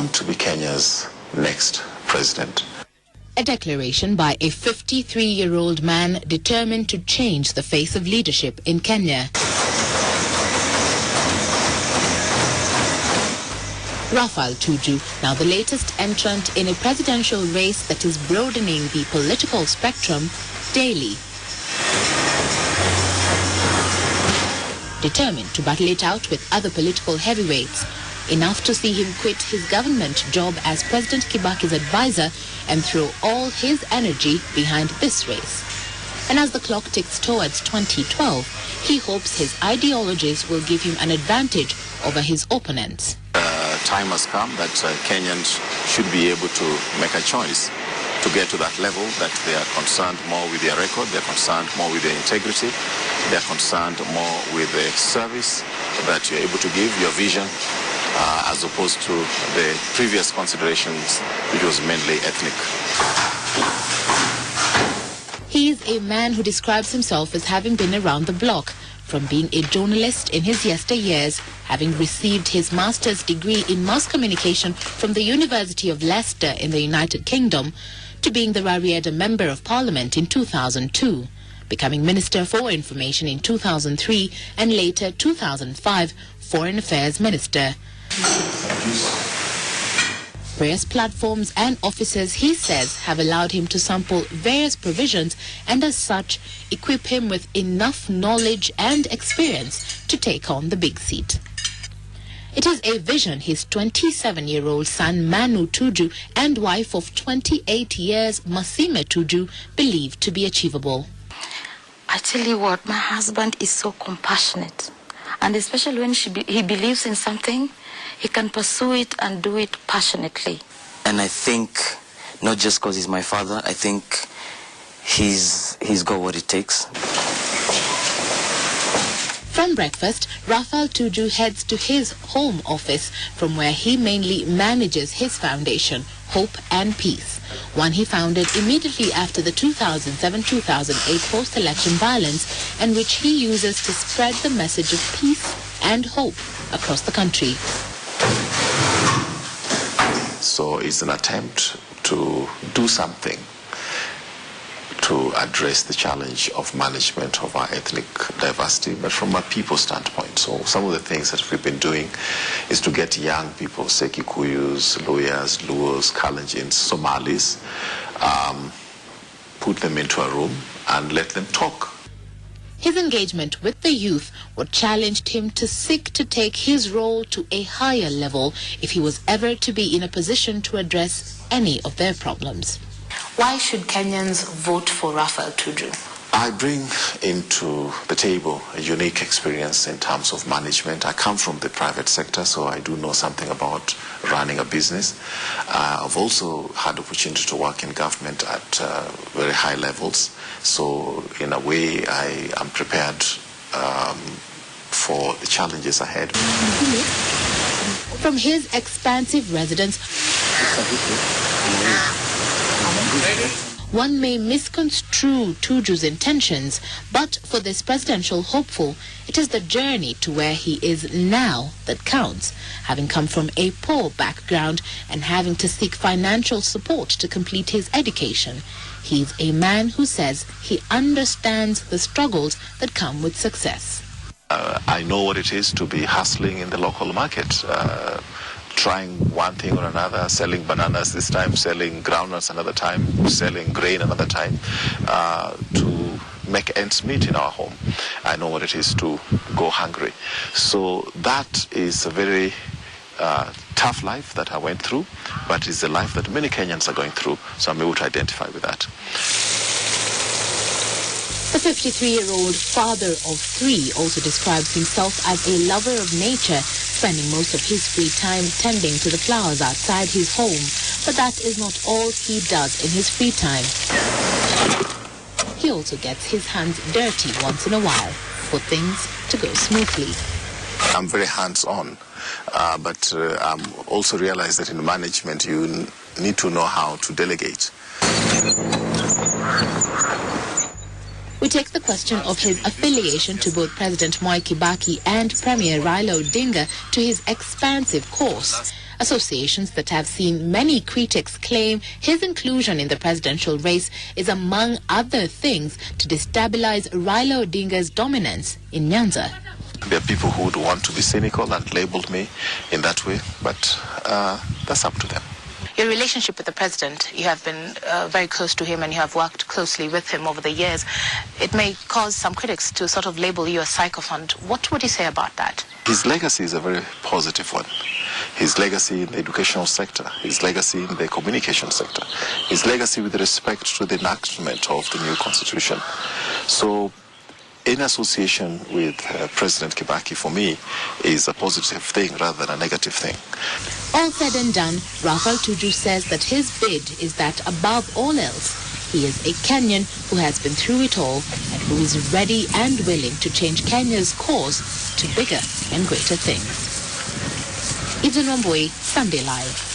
want to be Kenya's next president. A declaration by a 53-year-old man determined to change the face of leadership in Kenya. Raphael Tuju, now the latest entrant in a presidential race that is broadening the political spectrum daily. Determined to battle it out with other political heavyweights, enough to see him quit his government job as President Kibaki's advisor and throw all his energy behind this race. And as the clock ticks towards 2012, he hopes his ideologies will give him an advantage over his opponents. Time has come that Kenyans should be able to make a choice to get to that level, that they are concerned more with their record, they are concerned more with their integrity, they are concerned more with the service that you're able to give, your vision, as opposed to the previous considerations, which was mainly ethnic. He is a man who describes himself as having been around the block, from being a journalist in his yesteryears, having received his master's degree in mass communication from the University of Leicester in the United Kingdom, to being the Rarieda Member of Parliament in 2002, becoming Minister for Information in 2003, and later 2005, Foreign Affairs Minister. Various platforms and offices, he says, have allowed him to sample various provisions and as such equip him with enough knowledge and experience to take on the big seat. It is a vision his 27-year-old son Manu Tuju and wife of 28 years Masime Tuju believe to be achievable. I tell you what, my husband is so compassionate, and especially when he believes in something, he can pursue it and do it passionately. And I think, not just because he's my father, I think he's got what it takes. From breakfast, Raphael Tuju heads to his home office, from where he mainly manages his foundation, Hope and Peace, one he founded immediately after the 2007-2008 post-election violence, and which he uses to spread the message of peace and hope across the country. So it's an attempt to do something to address the challenge of management of our ethnic diversity, but from a people standpoint. So some of the things that we've been doing is to get young people, say Kikuyus, Luyas, Luos, Kalenjins, Somalis, put them into a room and let them talk. His engagement with the youth would challenge him to seek to take his role to a higher level if he was ever to be in a position to address any of their problems. Why should Kenyans vote for Raphael Tuju? I bring into the table a unique experience in terms of management. I come from the private sector, so I do know something about running a business. I've also had the opportunity to work in government at very high levels. So in a way, I am prepared for the challenges ahead. From his expansive residence, one may misconstrue Tuju's intentions, but for this presidential hopeful, it is the journey to where he is now that counts, having come from a poor background and having to seek financial support to complete his education. He's a man who says he understands the struggles that come with success. I know what it is to be hustling in the local market. Trying one thing or another, selling bananas this time, selling groundnuts another time, selling grain another time, to make ends meet in our home. I know what it is to go hungry. So that is a very tough life that I went through, but it's a life that many Kenyans are going through, so I'm able to identify with that. The 53-year-old father of three also describes himself as a lover of nature, spending most of his free time tending to the flowers outside his home. But that is not all he does in his free time. He also gets his hands dirty once in a while for things to go smoothly. I'm very hands-on, but I also realize that in management you need to know how to delegate. We take the question of his affiliation to both President Mwai Kibaki and Premier Raila Odinga to his expansive course. Associations that have seen many critics claim his inclusion in the presidential race is, among other things, to destabilize Raila Odinga's dominance in Nyanza. There are people who would want to be cynical and label me in that way, but that's up to them. Your relationship with the president, you have been very close to him and you have worked closely with him over the years. It may cause some critics to sort of label you a sycophant. What would you say about that? His legacy is a very positive one. His legacy in the educational sector, his legacy in the communication sector, his legacy with respect to the enactment of the new constitution. So, in association with President Kibaki, for me, is a positive thing rather than a negative thing. All said and done, Raphael Tuju says that his bid is that above all else, he is a Kenyan who has been through it all and who is ready and willing to change Kenya's course to bigger and greater things. Ibn Wambui, Sunday Live.